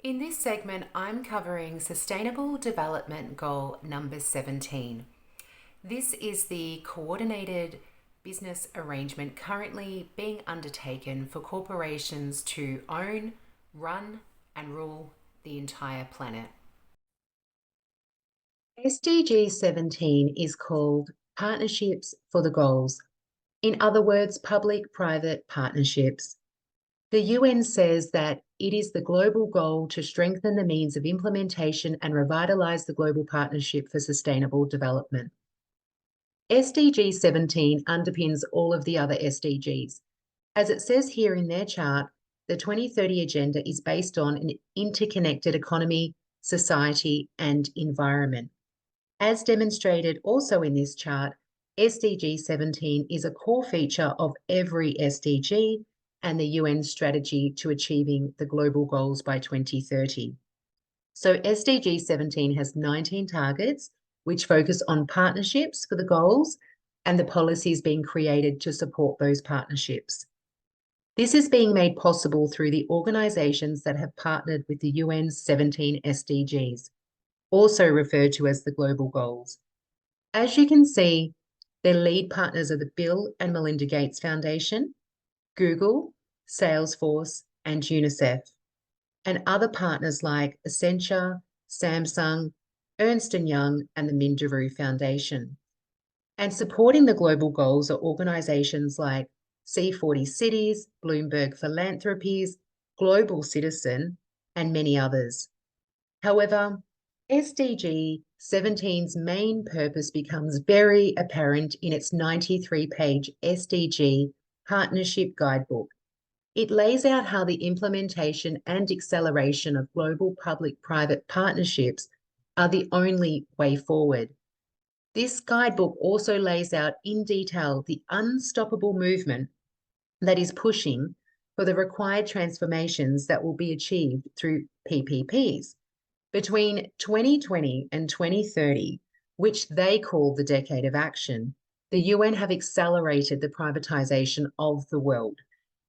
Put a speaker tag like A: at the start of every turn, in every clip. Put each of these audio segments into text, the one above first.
A: In this segment, I'm covering Sustainable Development Goal number 17. This is the coordinated business arrangement currently being undertaken for corporations to own, run, and rule the entire planet. SDG 17 is called Partnerships for the Goals. In other words, public-private partnerships. The UN says that it is the global goal to strengthen the means of implementation and revitalise the global partnership for sustainable development. SDG 17 underpins all of the other SDGs. As it says here in their chart, the 2030 Agenda is based on an interconnected economy, society, and environment. As demonstrated also in this chart, SDG 17 is a core feature of every SDG and the UN strategy to achieving the global goals by 2030. So SDG 17 has 19 targets, which focus on partnerships for the goals and the policies being created to support those partnerships. This is being made possible through the organisations that have partnered with the UN's 17 SDGs, also referred to as the global goals. As you can see, their lead partners are the Bill and Melinda Gates Foundation, Google, Salesforce, and UNICEF, and other partners like Accenture, Samsung, Ernst & Young, and the Minderoo Foundation. And supporting the global goals are organisations like C40 Cities, Bloomberg Philanthropies, Global Citizen, and many others. However, SDG 17's main purpose becomes very apparent in its 93-page SDG Partnership Guidebook. It lays out how the implementation and acceleration of global public-private partnerships are the only way forward. This guidebook also lays out in detail the unstoppable movement that is pushing for the required transformations that will be achieved through PPPs. Between 2020 and 2030, which they call the Decade of Action, the UN have accelerated the privatisation of the world.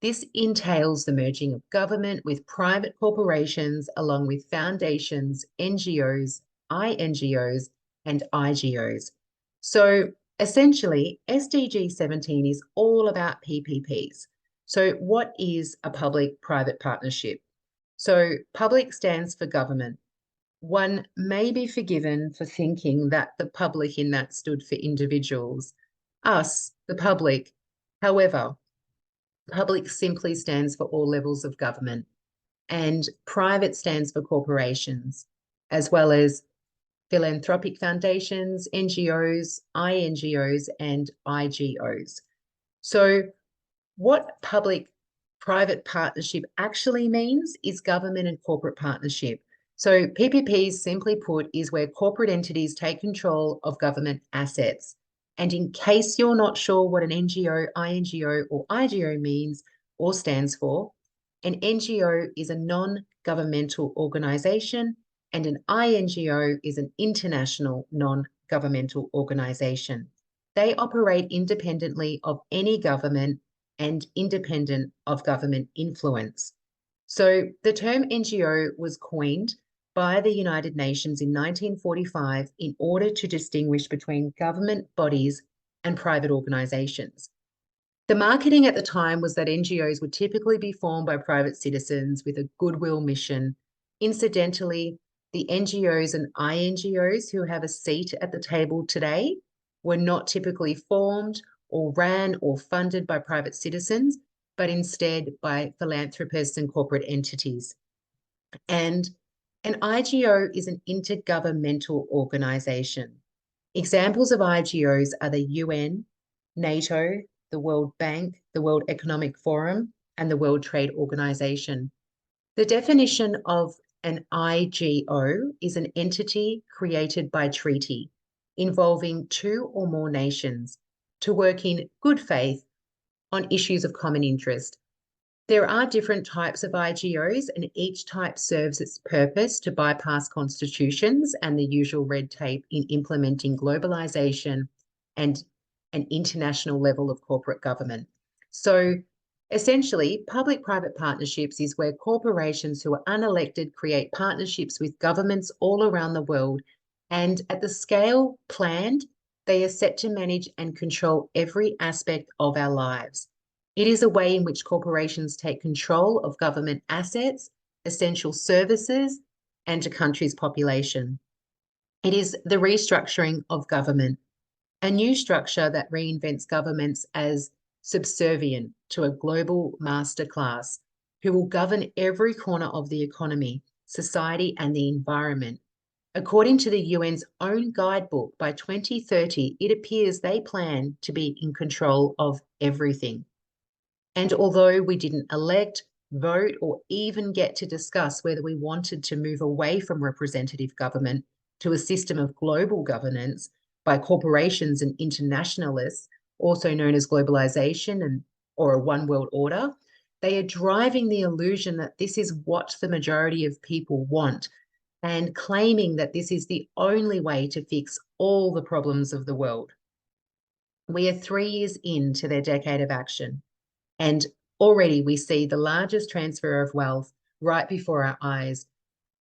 A: This entails the merging of government with private corporations, along with foundations, NGOs, INGOs, and IGOs. So essentially, SDG 17 is all about PPPs. So what is a public-private partnership? So public stands for government. One may be forgiven for thinking that the public in that stood for individuals, us, the public. However, public simply stands for all levels of government, and private stands for corporations, as well as philanthropic foundations, NGOs, INGOs, and IGOs. So what public-private partnership actually means is government and corporate partnership. So PPPs, simply put, is where corporate entities take control of government assets. And in case you're not sure what an NGO, INGO, or IGO means or stands for, an NGO is a non-governmental organisation and an INGO is an international non-governmental organisation. They operate independently of any government and independent of government influence. So the term NGO was coined by the United Nations in 1945 in order to distinguish between government bodies and private organisations. The marketing at the time was that NGOs would typically be formed by private citizens with a goodwill mission. Incidentally, the NGOs and INGOs who have a seat at the table today were not typically formed or ran or funded by private citizens, but instead by philanthropists and corporate entities. And an IGO is an intergovernmental organisation. Examples of IGOs are the UN, NATO, the World Bank, the World Economic Forum, and the World Trade Organization. The definition of an IGO is an entity created by treaty involving two or more nations to work in good faith on issues of common interest. There are different types of IGOs, and each type serves its purpose to bypass constitutions and the usual red tape in implementing globalization and an international level of corporate government. So Essentially, public-private partnerships is where corporations who are unelected create partnerships with governments all around the world, and at the scale planned, they are set to manage and control every aspect of our lives. It is a way in which corporations take control of government assets, essential services, and a country's population. It is the restructuring of government, a new structure that reinvents governments as subservient to a global master class who will govern every corner of the economy, society, and the environment. According to the UN's own guidebook, by 2030, it appears they plan to be in control of everything. And although we didn't elect, vote, or even get to discuss whether we wanted to move away from representative government to a system of global governance by corporations and internationalists, also known as globalization or a one world order, they are driving the illusion that this is what the majority of people want and claiming that this is the only way to fix all the problems of the world. We are 3 years into their decade of action, and already we see the largest transfer of wealth right before our eyes,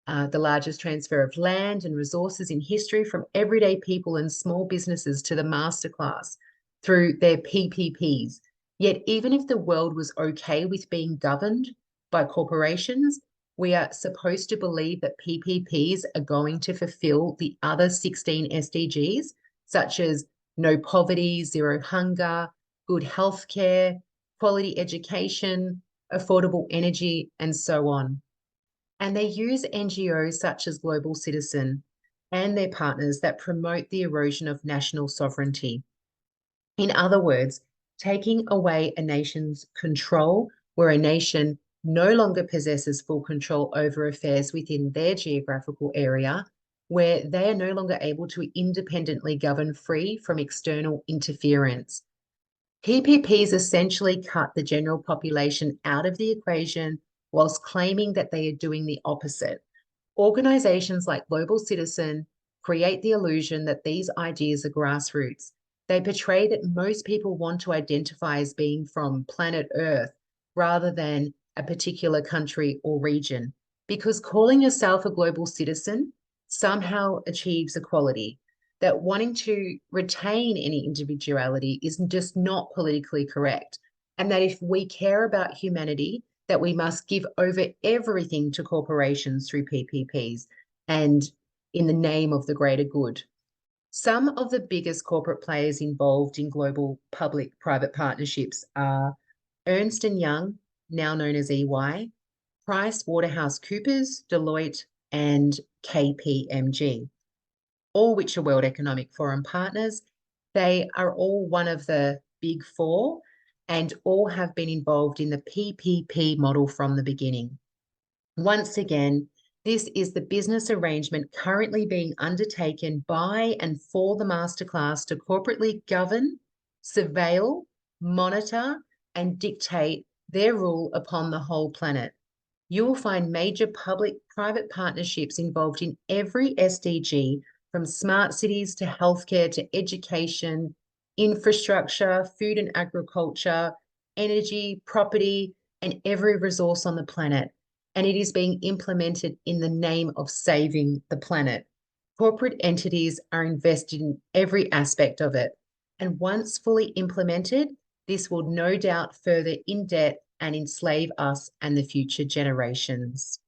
A: the largest transfer of land and resources in history from everyday people and small businesses to the masterclass through their PPPs. Yet even if the world was okay with being governed by corporations, we are supposed to believe that PPPs are going to fulfill the other 16 SDGs, such as no poverty, zero hunger, good healthcare, quality education, affordable energy, and so on. And they use NGOs such as Global Citizen and their partners that promote the erosion of national sovereignty. In other words, taking away a nation's control where a nation no longer possesses full control over affairs within their geographical area, where they are no longer able to independently govern free from external interference. PPPs essentially cut the general population out of the equation whilst claiming that they are doing the opposite. Organizations like Global Citizen create the illusion that these ideas are grassroots. They portray that most people want to identify as being from planet Earth rather than a particular country or region, because calling yourself a global citizen somehow achieves equality, that wanting to retain any individuality is just not politically correct, and that if we care about humanity, that we must give over everything to corporations through PPPs and in the name of the greater good. Some of the biggest corporate players involved in global public-private partnerships are Ernst & Young, now known as EY, PricewaterhouseCoopers, Deloitte, and KPMG, all which are World Economic Forum partners. They are all one of the big four and all have been involved in the PPP model from the beginning. Once again, this is the business arrangement currently being undertaken by and for the masterclass to corporately govern, surveil, monitor, and dictate their rule upon the whole planet. You will find major public-private partnerships involved in every SDG, from smart cities to healthcare to education, infrastructure, food and agriculture, energy, property, and every resource on the planet. And it is being implemented in the name of saving the planet. Corporate entities are invested in every aspect of it. And once fully implemented, this will no doubt further in debt and enslave us and the future generations.